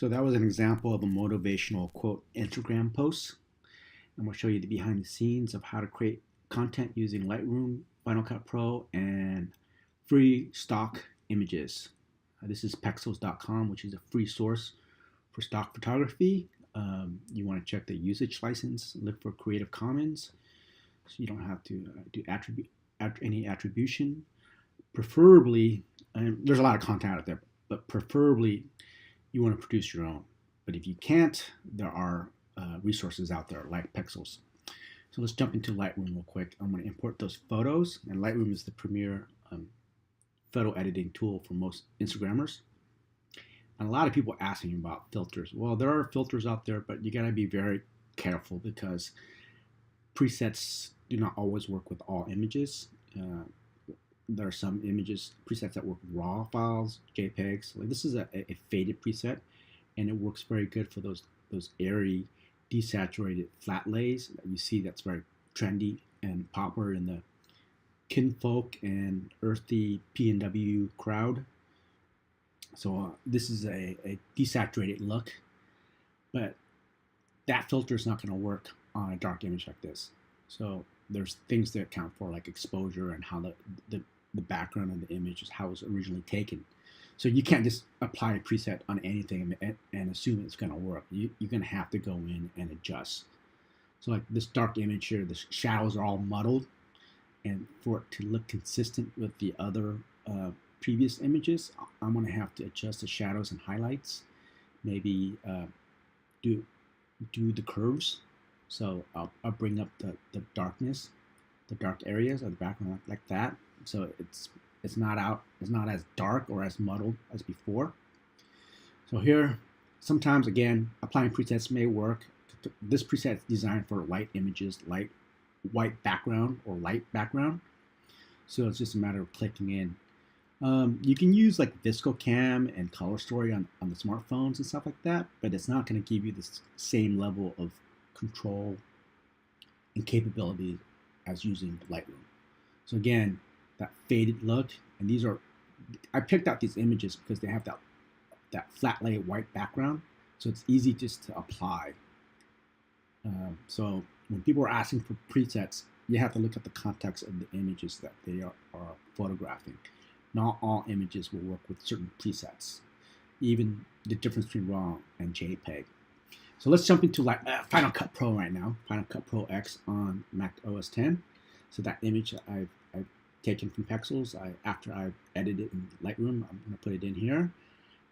So that was an example of a motivational quote Instagram post. And we'll show you the behind the scenes of how to create content using Lightroom, Final Cut Pro, and free stock images. This is pexels.com, which is a free source for stock photography. You want to check the usage license, look for Creative Commons, so you don't have to do any attribution. Preferably, and there's a lot of content out there, but preferably you want to produce your own. But if you can't, there are resources out there like Pexels. So let's jump into Lightroom real quick. I'm going to import those photos, and Lightroom is the premier photo editing tool for most Instagrammers. And a lot of people asking about filters. Well, there are filters out there, but you got to be very careful because presets do not always work with all images. There are some presets that work with RAW files, JPEGs. Like this is a faded preset, and it works very good for those airy, desaturated flat lays that you see. That's very trendy and popular in the kinfolk and earthy PNW crowd. So this is a desaturated look, but that filter is not going to work on a dark image like this. So there's things that account for like exposure and how the background of the image is how it was originally taken. So you can't just apply a preset on anything and assume it's going to work. You're going to have to go in and adjust. So like this dark image here, the shadows are all muddled, and for it to look consistent with the other previous images, I'm going to have to adjust the shadows and highlights, maybe do the curves. So I'll bring up the darkness, the dark areas of the background like that. So it's not as dark or as muddled as before. So here, sometimes again, applying presets may work. This preset is designed for light images, light white background or light background. So it's just a matter of clicking in. You can use like ViscoCam and Color Story on the smartphones and stuff like that, but it's not going to give you the same level of control and capability as using Lightroom. So again, that faded look, and these are, I picked out these images because they have that flat lay white background, so it's easy just to apply. So when people are asking for presets, you have to look at the context of the images that they are photographing. Not all images will work with certain presets, even the difference between RAW and JPEG. So let's jump into Final Cut Pro right now, Final Cut Pro X on Mac OS X. So that image I've taken from Pexels, after I've edited it in Lightroom, I'm going to put it in here.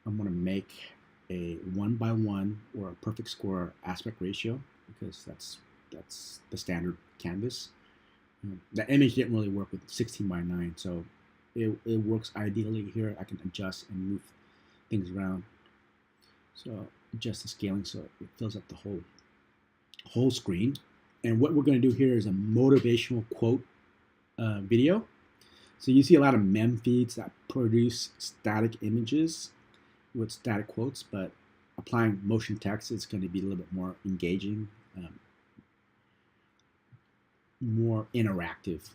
I'm going to make a 1:1 or a perfect square aspect ratio because that's the standard canvas. The image didn't really work with 16:9, so it works ideally here. I can adjust and move things around. So adjust the scaling so it fills up the whole screen. And what we're going to do here is a motivational quote video. So you see a lot of mem feeds that produce static images with static quotes, but applying motion text is going to be a little bit more engaging, more interactive,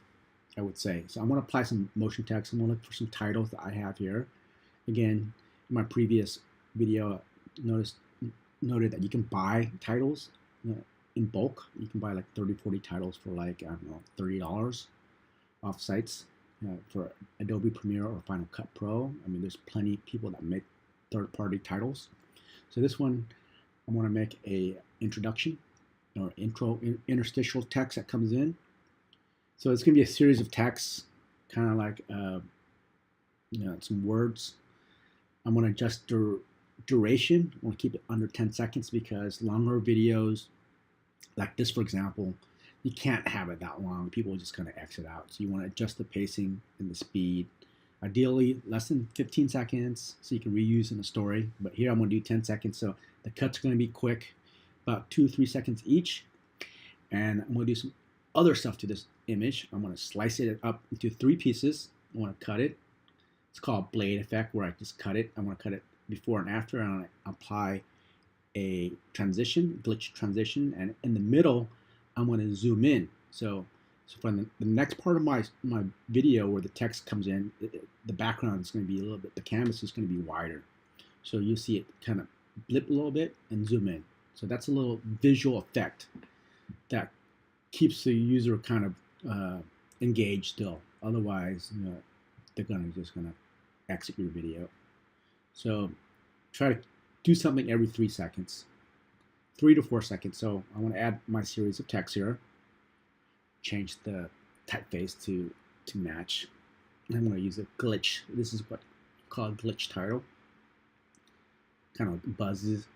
I would say. So I'm going to apply some motion text. I'm going to look for some titles that I have here. Again, in my previous video, noted that you can buy titles in bulk. You can buy like 30, 40 titles for like, I don't know, $30 off sites for Adobe Premiere or Final Cut Pro. I mean, there's plenty of people that make third-party titles. So this one, I'm going to make a introduction or interstitial text that comes in. So it's going to be a series of texts, kind of like some words. I'm going to adjust duration. I want to keep it under 10 seconds because longer videos, like this, for example, you can't have it that long. People are just going to exit out. So you want to adjust the pacing and the speed. Ideally, less than 15 seconds so you can reuse in the story. But here I'm going to do 10 seconds. So the cuts are going to be quick, about 2-3 seconds each. And I'm going to do some other stuff to this image. I'm going to slice it up into 3 pieces. I want to cut it. It's called blade effect, where I just cut it. I'm going to cut it before and after, and I'm going to apply a transition, glitch transition, and in the middle, I'm going to zoom in. So for the next part of my video where the text comes in, the background is going to be a little bit, the canvas is going to be wider. So you see it kind of blip a little bit and zoom in. So that's a little visual effect that keeps the user kind of engaged still. Otherwise, they're just gonna exit your video. So try to do something every 3 seconds, 3 to 4 seconds. So I want to add my series of text here. Change the typeface to match. I'm going to use a glitch. This is what I call a glitch title. Kind of buzzes.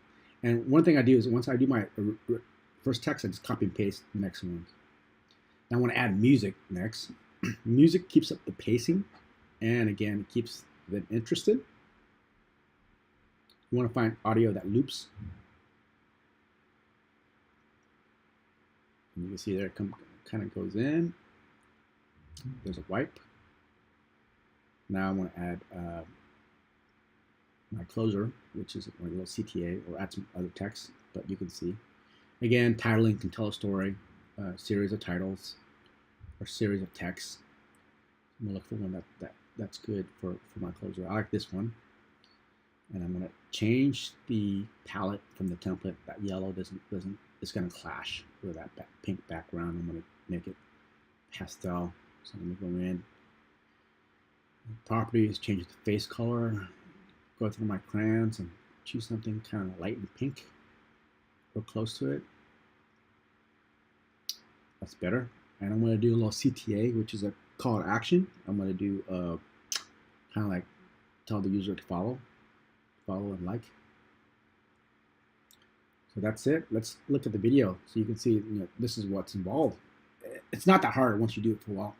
And one thing I do is once I do my first text, I just copy and paste the next one. Now I want to add music next. Music keeps up the pacing, and again, it keeps them interested. You want to find audio that loops. And you can see there it kind of goes in. There's a wipe. Now I want to add my closer, which is a little CTA, or add some other text, but you can see. Again, titling can tell a story, series of titles, or series of texts. I'm gonna look for one that's good for my closer. I like this one. And I'm gonna change the palette from the template. That yellow it's gonna clash with that pink background. I'm gonna make it pastel. So I'm gonna go in. Properties, change the face color. Go through my crayons and choose something kind of light and pink or close to it. That's better. And I'm going to do a little CTA, which is a call to action. I'm going to do kind of like tell the user to follow and like. So that's it. Let's look at the video so you can see this is what's involved. It's not that hard once you do it for a while.